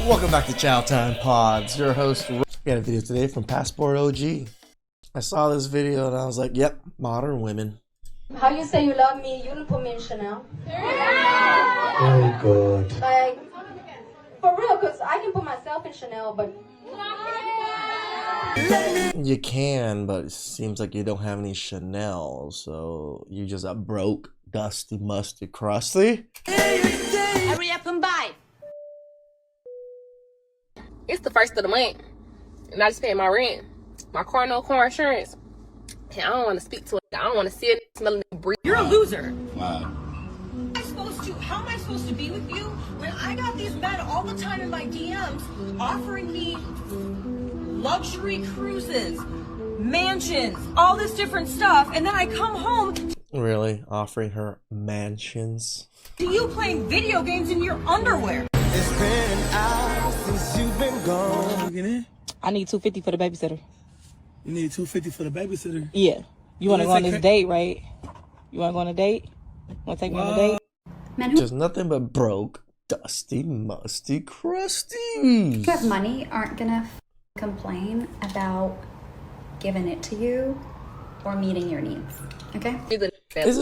Welcome back to CHOWTIME Pods. Your host, we got a video today from Passport OG. I saw this video and I was like, yep, modern women. How you say you love me? You didn't put me in Chanel. Oh, God. Like, for real, because I can put myself in Chanel, but... You can, but it seems like you don't have any Chanel, so you just a broke, dusty, musty, crusty. Hurry up and buy. It's the first of the month, and I just paid my rent, my car insurance, and I don't want to speak to it. I don't want to see it, smell it, breathe. You're a loser. Wow. How am I supposed to be with you when I got these men all the time in my DMs offering me luxury cruises, mansions, all this different stuff, and then I come home Really? Offering her mansions? to you playing video games in your underwear. It's been hours since you've been gone. Get in? I need $250 for the babysitter. You need $250 for the babysitter. Yeah. You want to go on this date, right? You want to go on a date? Want to take me on a date? Just nothing but broke, dusty, musty, crusty. Who have money aren't gonna complain about giving it to you or meeting your needs. Okay? Isn't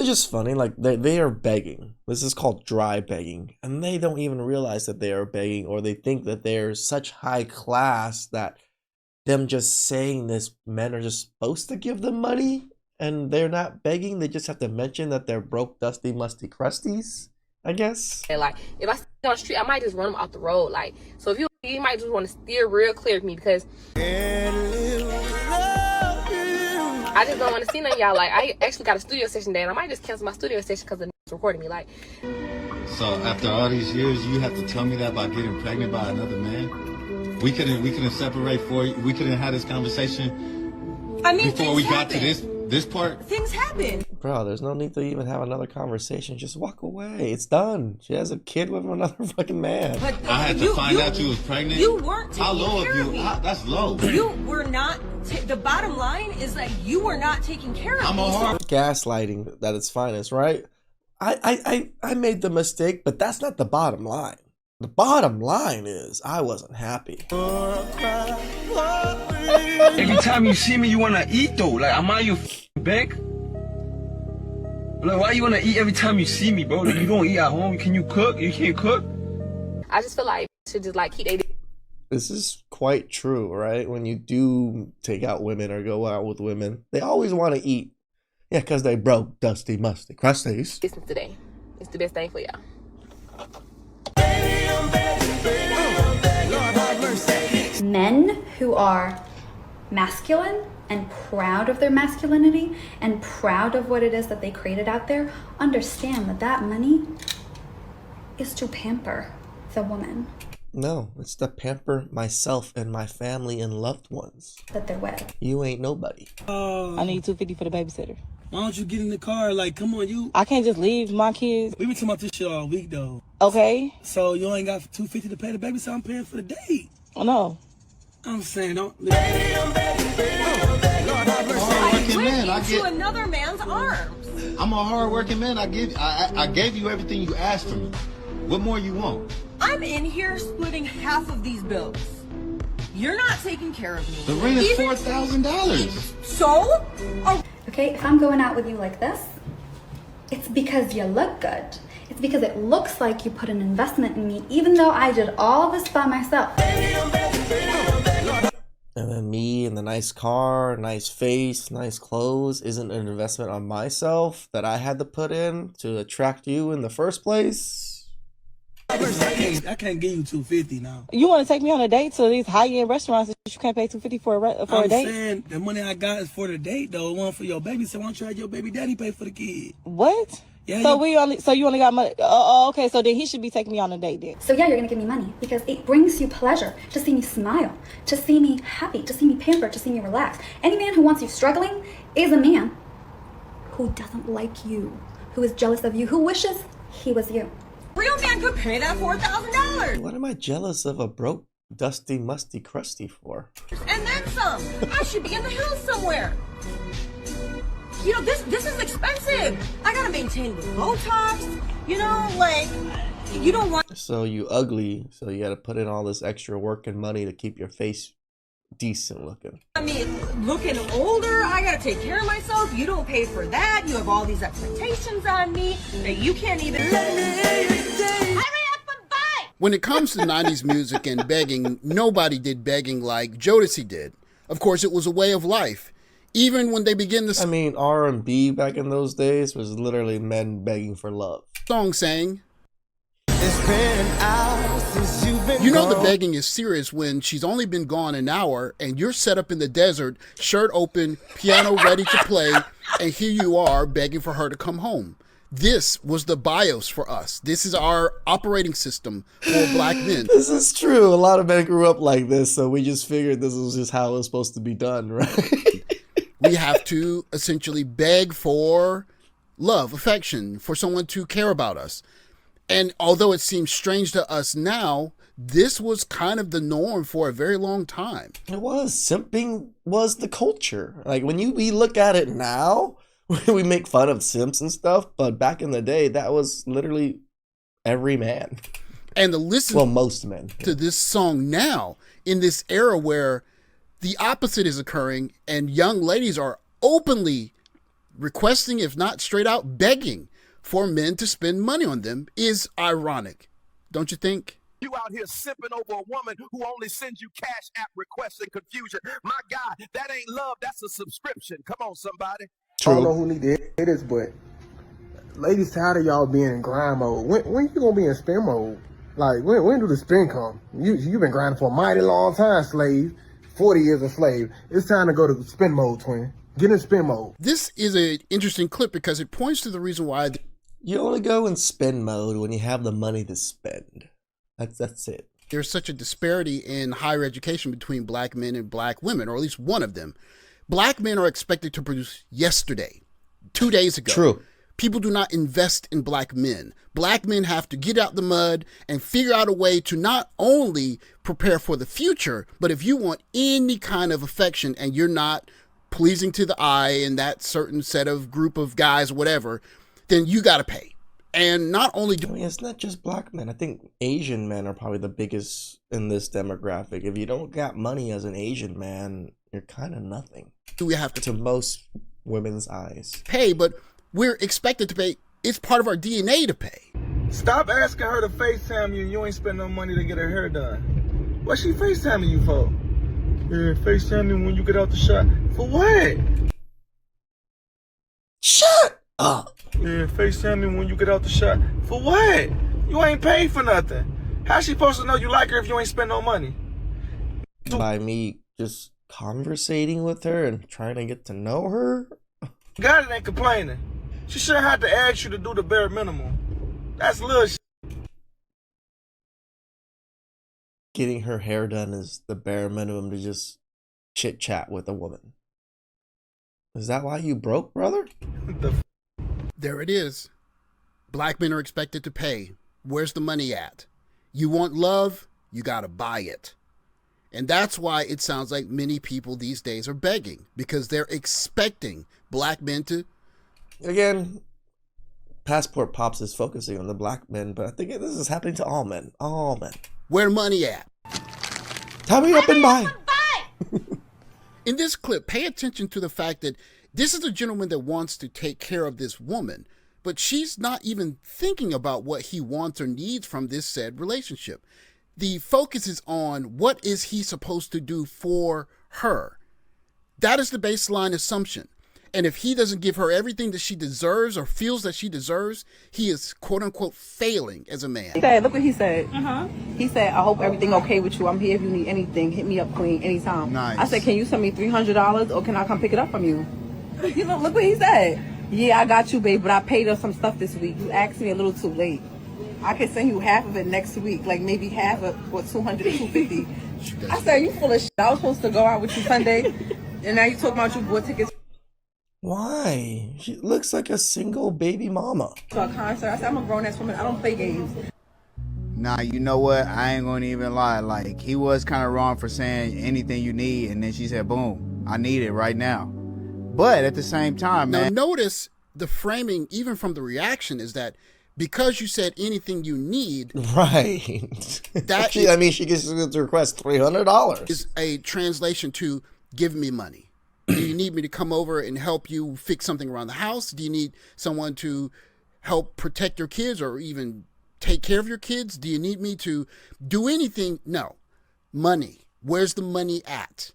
it just funny? Like they are begging. This is called dry begging, and they don't even realize that they are begging, or they think that they're such high class that them just saying this, men are just supposed to give them money, and they're not begging. They just have to mention that they're broke, dusty, musty, crusties, I guess. Like, if I see on the street, I might just run them off the road. Like, so if you might just want to steer real clear with me, because I just don't want to see none of y'all. Like, I actually got a studio session day, and I might just cancel my studio session because the niggas recording me. Like, So after all these years, you have to tell me that by getting pregnant by another man? We couldn't separate for you. We couldn't have this conversation I mean, before we got to this part. Things happen. Bro, there's no need to even have another conversation. Just walk away. It's done. She has a kid with another fucking man. But I had to find out you was pregnant. You weren't taking How low care of of you? me. That's low. You were not. The bottom line is that you were not taking care of I'm me. a hard. Gaslighting at its finest, right? I made the mistake, but that's not the bottom line. The bottom line is I wasn't happy. Every time you see me, you want to eat, though. Like, am I your back? Like, why you want to eat every time you see me, bro? Like, you don't eat at home. Can you cook? You can't cook? I just feel like should just like keep they. This is quite true, right? When you do take out women or go out with women, they always want to eat. Yeah, because they broke, dusty, musty, crusties. Business today. It's the best thing for y'all. Men who are masculine and proud of their masculinity and proud of what it is that they created out there understand that that money is to pamper the woman No, it's to pamper myself and my family and loved ones. that they're with. You ain't nobody. I need $250 for the babysitter. Why don't you get in the car? Like, come on, you. I can't just leave my kids. We been talking about this shit all week, though. Okay? So you ain't got $250 to pay the baby, so I'm paying for the date. Oh, no. I'm saying, don't. Hard working man. I To get. another man's arms. I'm a hard working man. I gave you everything you asked for me. What more you want? I'm in here splitting half of these bills. You're not taking care of me. The rent is Even- $4,000. So? Okay, if I'm going out with you like this, it's because you look good. It's because it looks like you put an investment in me, even though I did all this by myself. And then me and the nice car, nice face, nice clothes isn't an investment on myself that I had to put in to attract you in the first place. I can't give you $250 now. You want to take me on a date to these high-end restaurants that you can't pay $250 for a I'm date? saying the money I got is for the date, though. It wasn't for your baby, so why don't you have your baby daddy pay for the kid? What? Yeah, So you only got money. Oh, okay. So then he should be taking me on a date then. So yeah, you're gonna give me money because it brings you pleasure to see me smile, to see me happy, to see me pampered, to see me relax. Any man who wants you struggling is a man who doesn't like you, who is jealous of you, who wishes he was you. Real man could pay that $4,000. What am I jealous of a broke, dusty, musty, crusty for? And then some. I should be in the hills somewhere. You know, this is expensive. I gotta maintain with Botox, you know, like, You don't want So you ugly, so you gotta put in all this extra work and money to keep your face decent looking. me looking older. I gotta take care of myself. You don't pay for that. You have all these expectations on me that you can't even let me hear you say. Hurry up and buy! When it comes to 90s music and begging, nobody did begging like Jodeci did. Of course, it was a way of life. Even when they begin I mean, R&B back in those days was literally men begging for love. song saying, It's been hours since you've been you know gone. the begging is serious when she's only been gone an hour and you're set up in the desert, shirt open, piano ready to play, and here you are begging for her to come home. This was the BIOS for us. This is our operating system for black men. This is true. A lot of men grew up like this, so we just figured this was just how it was supposed to be done, right? We have to essentially beg for love, affection, for someone to care about us. And although it seems strange to us now, this was kind of the norm for a very long time. It was. Simping was the culture. Like, when we look at it now, we make fun of simps and stuff, but back in the day, that was literally every man. And to listen Well, most men. to this song now, in this era where the opposite is occurring and young ladies are openly requesting, if not straight out begging, for men to spend money on them, is ironic. Don't you think? You out here simping over a woman who only sends you cash app requests and confusion. My God, that ain't love, that's a subscription. Come on, somebody. I don't know who need to hear this, but ladies tired of y'all being in grind mode. When you gonna be in spin mode? Like, when do the spin come? You've been grinding for a mighty long time, slave. 40 years a slave. It's time to go to spin mode, twin. Get in spin mode. This is an interesting clip because it points to the reason why You only go in spend mode when you have the money to spend. That's it. there's such a disparity in higher education between black men and black women, or at least one of them. Black men are expected to produce yesterday, 2 days ago. True. People do not invest in black men. Black men have to get out the mud and figure out a way to not only prepare for the future, but if you want any kind of affection and you're not pleasing to the eye in that certain set of group of guys or whatever, then you got to pay. And not only do I mean, it's not just black men. I think Asian men are probably the biggest in this demographic. If you don't got money as an Asian man, you're kind of nothing. we have to most women's eyes. Pay, but we're expected to pay. It's part of our DNA to pay. Stop asking her to FaceTime you. You ain't spend no money to get her hair done. What's she FaceTiming you for? Yeah, FaceTime me when you get out the shot. For what? Shut up. Yeah, FaceTime me when you get out the shot. For what? You ain't paid for nothing. How's she supposed to know you like her if you ain't spend no money? By me just conversating with her and trying to get to know her? God ain't complaining. She shouldn't have to ask you to do the bare minimum. That's little shit. Getting her hair done is the bare minimum to just chit chat with a woman. Is that why you broke, brother? There it is. Black men are expected to pay. Where's the money at? You want love? You got to buy it. And that's why it sounds like many people these days are begging, because they're expecting black men to. Again, Passport Pops is focusing on the black men, but I think this is happening to all men. All men. Where money at? Hurry up and buy. In this clip, pay attention to the fact that this is a gentleman that wants to take care of this woman, but she's not even thinking about what he wants or needs from this said relationship. The focus is on what is he supposed to do for her. That is the baseline assumption. And if he doesn't give her everything that she deserves or feels that she deserves, he is quote unquote failing as a man. Look what he said. He said, I hope everything okay with you. I'm here if you need anything. Hit me up, queen, anytime. Nice. I said, can you send me $300 or can I come pick it up from you? You know, look what he said. Yeah, I got you, babe, but I paid her some stuff this week. You asked me a little too late. I can send you half of it next week, like maybe half of what, 200, 250. I said, you full of shit. I was supposed to go out with you Sunday, and now you talking about you bought tickets. Why? She looks like a single baby mama. To a concert. I said, I'm a grown-ass woman. I don't play games. Nah, you know what? I ain't gonna even lie. Like, he was kind of wrong for saying anything you need, and then she said, boom, I need it right now. But at the same time, man. Now notice the framing, even from the reaction, is that because you said anything you need. Right. That she gets to request $300. Is a translation to give me money. Do you need me to come over and help you fix something around the house? Do you need someone to help protect your kids or even take care of your kids? Do you need me to do anything? No. Money. Where's the money at?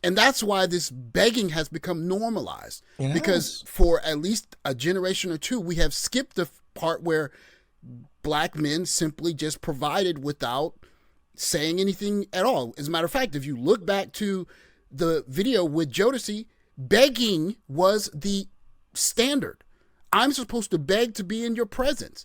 And that's why this begging has become normalized. Yes. Because for at least a generation or two, we have skipped the part where black men simply just provided without saying anything at all. As a matter of fact, if you look back to the video with Jodeci, begging was the standard. I'm supposed to beg to be in your presence.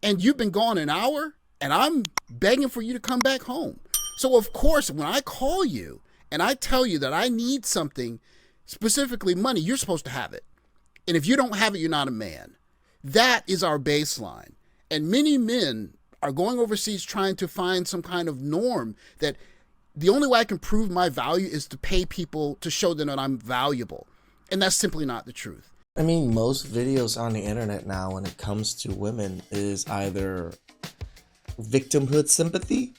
And you've been gone an hour, and I'm begging for you to come back home. So, of course, when I call you and I tell you that I need something, specifically money, you're supposed to have it. And if you don't have it, you're not a man. That is our baseline. And many men are going overseas trying to find some kind of norm that the only way I can prove my value is to pay people to show them that I'm valuable. And that's simply not the truth. I mean, most videos on the internet now when it comes to women is either victimhood sympathy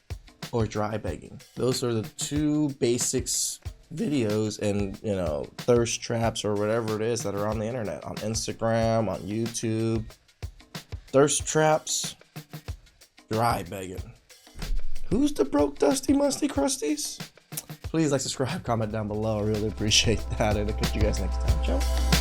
or dry begging. Those are the two basics videos and, you know, thirst traps or whatever it is that are on the internet, on Instagram, on YouTube. Thirst traps, dry begging. Who's the broke, dusty, musty crusties? Please like, subscribe, comment down below. I really appreciate that. And I'll catch you guys next time. Ciao.